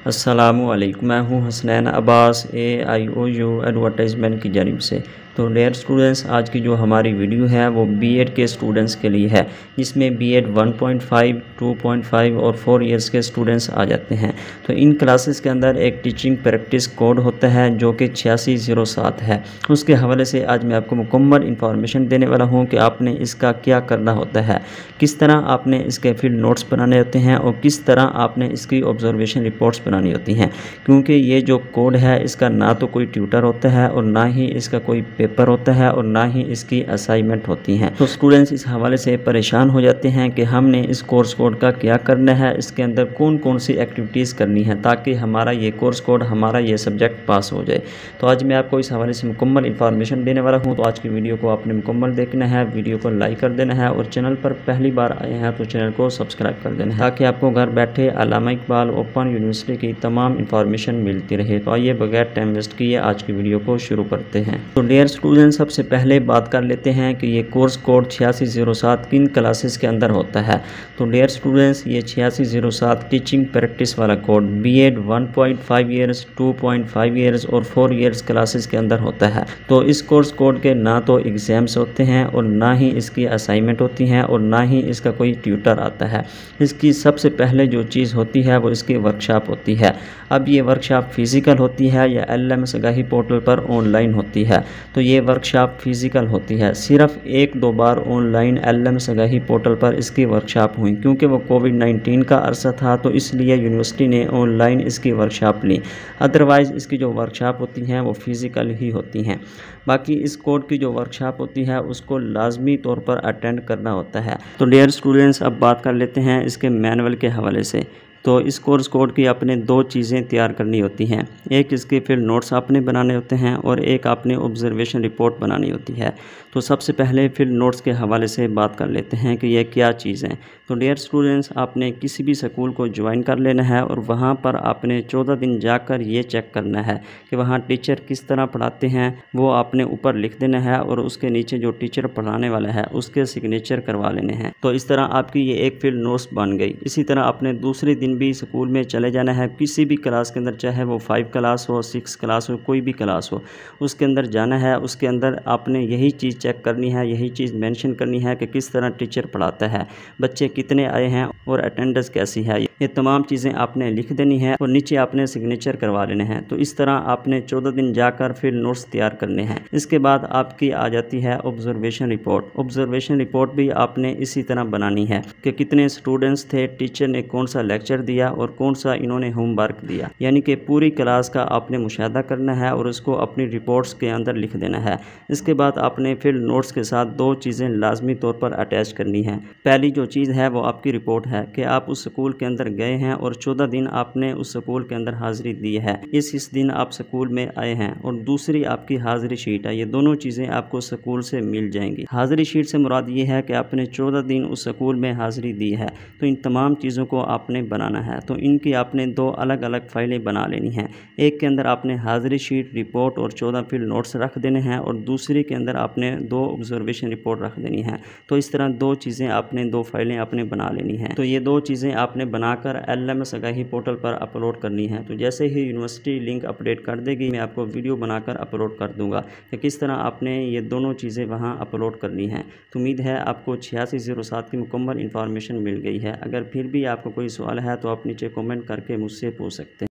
अस्सलामुअलैकुम, मैं हूँ हसनैन अब्बास AIOU एडवर्टाइजमेंट की जानिब से। तो डियर स्टूडेंट्स, आज की जो हमारी वीडियो है वो बीएड के स्टूडेंट्स के लिए है, जिसमें बीएड 1.5, 2.5 और 4 इयर्स के स्टूडेंट्स आ जाते हैं। तो इन क्लासेस के अंदर एक टीचिंग प्रैक्टिस कोड होता है जो कि 8607 है। उसके हवाले से आज मैं आपको मुकम्मल इंफॉर्मेशन देने वाला हूँ कि आपने इसका क्या करना होता है, किस तरह आपने इसके फील्ड नोट्स बनाने होते हैं और किस तरह आपने इसकी ऑब्जर्वेशन रिपोर्ट्स बनानी होती हैं। क्योंकि ये जो कोड है इसका ना तो कोई ट्यूटर होता है और ना ही इसका कोई पेपर होता है और ना ही इसकी असाइनमेंट होती हैं। तो स्टूडेंट्स इस हवाले से परेशान हो जाते हैं कि हमने इस कोर्स कोड का क्या करना है, इसके अंदर कौन कौन सी एक्टिविटीज़ करनी है ताकि हमारा ये कोर्स कोड, हमारा ये सब्जेक्ट पास हो जाए। तो आज मैं आपको इस हवाले से मुकम्मल इन्फॉर्मेशन देने वाला हूँ। तो आज की वीडियो को आपने मुकम्मल देखना है, वीडियो को लाइक कर देना है और चैनल पर पहली बार आए हैं तो चैनल को सब्सक्राइब कर देना है ताकि आपको घर बैठे अल्लामा इकबाल ओपन यूनिवर्सिटी की तमाम इन्फॉर्मेशन मिलती रहे। तो आइए बगैर टाइम वेस्ट किए आज की वीडियो को शुरू करते हैं। तो डियर स्टूडेंट्स, सबसे पहले बात कर लेते हैं कि ये कोर्स कोड 8607 किन क्लासेस के अंदर होता है। तो डियर स्टूडेंट्स, ये 8607 टीचिंग प्रैक्टिस वाला कोड बीएड 1.5 ईयर्स, 2.5 ईयर्स और 4 ईयर्स क्लासेस के अंदर होता है। तो इस कोर्स कोड के ना तो एग्ज़ाम्स होते हैं और ना ही इसकी असाइनमेंट होती हैं और ना ही इसका कोई ट्यूटर आता है। इसकी सबसे पहले जो चीज़ होती है वो इसकी वर्कशॉप होती है। अब ये वर्कशॉप फिज़िकल होती है या LMS आगाही पोर्टल पर ऑनलाइन होती है। तो ये वर्कशॉप फिज़िकल होती है। सिर्फ 1-2 बार ऑनलाइन LMS आगाही पोर्टल पर इसकी वर्कशॉप हुई, क्योंकि वो कोविड-19 का अरसा था तो इसलिए यूनिवर्सिटी ने ऑनलाइन इसकी वर्कशॉप ली। अदरवाइज़ इसकी जो वर्कशॉप होती हैं वो फिज़िकल ही होती हैं। बाकी इस कोड की जो वर्कशॉप होती है उसको लाजमी तौर पर अटेंड करना होता है। तो डियर स्टूडेंट्स, अब बात कर लेते हैं इसके मैनुअल के हवाले से। तो इस कोर्स कोड की आपने 2 चीज़ें तैयार करनी होती हैं। एक इसके फील्ड नोट्स आपने बनाने होते हैं और एक आपने ऑब्जर्वेशन रिपोर्ट बनानी होती है। तो सबसे पहले फील्ड नोट्स के हवाले से बात कर लेते हैं कि ये क्या चीज़ हैं। तो डियर स्टूडेंट्स, आपने किसी भी स्कूल को ज्वाइन कर लेना है और वहाँ पर आपने 14 दिन जाकर ये चेक करना है कि वहाँ टीचर किस तरह पढ़ाते हैं। वो आपने ऊपर लिख देना है और उसके नीचे जो टीचर पढ़ाने वाला है उसके सिग्नेचर करवा लेने हैं। तो इस तरह आपकी ये एक फील्ड नोट्स बन गई। इसी तरह आपने दूसरे दिन भी स्कूल में चले जाना है, किसी भी क्लास के अंदर, चाहे वो 5 क्लास हो, 6 क्लास हो, कोई भी क्लास हो, उसके अंदर जाना है। उसके अंदर आपने यही चीज़ चेक करनी है, यही चीज़ मेंशन करनी है कि किस तरह टीचर पढ़ाता है, बच्चे कितने आए हैं और अटेंडेंस कैसी है। ये तमाम चीज़ें आपने लिख देनी है और नीचे आपने सिग्नेचर करवा लेने हैं। तो इस तरह आपने 14 दिन जाकर फिर नोट्स तैयार करने हैं। इसके बाद आपकी आ जाती है ऑब्जर्वेशन रिपोर्ट। ऑब्जर्वेशन रिपोर्ट भी आपने इसी तरह बनानी है कि कितने स्टूडेंट्स थे, टीचर ने कौन सा लेक्चर दिया और कौन सा इन्होंने होमवर्क दिया, यानी कि पूरी क्लास का आपने मुशाहदा करना है और उसको अपनी रिपोर्ट्स के अंदर लिख देना है। इसके बाद आपने फिर नोट्स के साथ 2 चीज़ें लाजमी तौर पर अटैच करनी है। पहली जो चीज़ है वो आपकी रिपोर्ट है कि आप उस स्कूल के अंदर गए हैं और 14 दिन आपने उस स्कूल के अंदर हाज़िरी दी है, इस दिन आप स्कूल में आए हैं। और दूसरी आपकी हाज़िरी शीट है। ये दोनों चीज़ें आपको स्कूल से मिल जाएंगी। हाज़िरी शीट से मुराद ये है कि आपने 14 दिन उस स्कूल में हाज़िरी दी है। तो इन तमाम चीज़ों को आपने बनाना है। तो इनकी आपने 2 अलग अलग फाइलें बना लेनी हैं। एक के अंदर आपने हाज़िरी शीट, रिपोर्ट और 14 फील्ड नोट्स रख देने हैं और दूसरी के अंदर आपने 2 ऑब्जर्वेशन रिपोर्ट रख देनी है। तो इस तरह 2 चीज़ें आपने 2 फाइलें आपने बना लेनी हैं। तो ये 2 चीज़ें आपने बनाकर LMS आगाही पोर्टल पर अपलोड करनी है। तो जैसे ही यूनिवर्सिटी लिंक अपडेट कर देगी, मैं आपको वीडियो बनाकर अपलोड कर दूंगा कि किस तरह आपने ये दोनों चीज़ें वहाँ अपलोड करनी है। तो उम्मीद है आपको 8607 की मुकम्मल इन्फॉर्मेशन मिल गई है। अगर फिर भी आपको कोई सवाल है तो आप नीचे कमेंट करके मुझसे पूछ सकते हैं।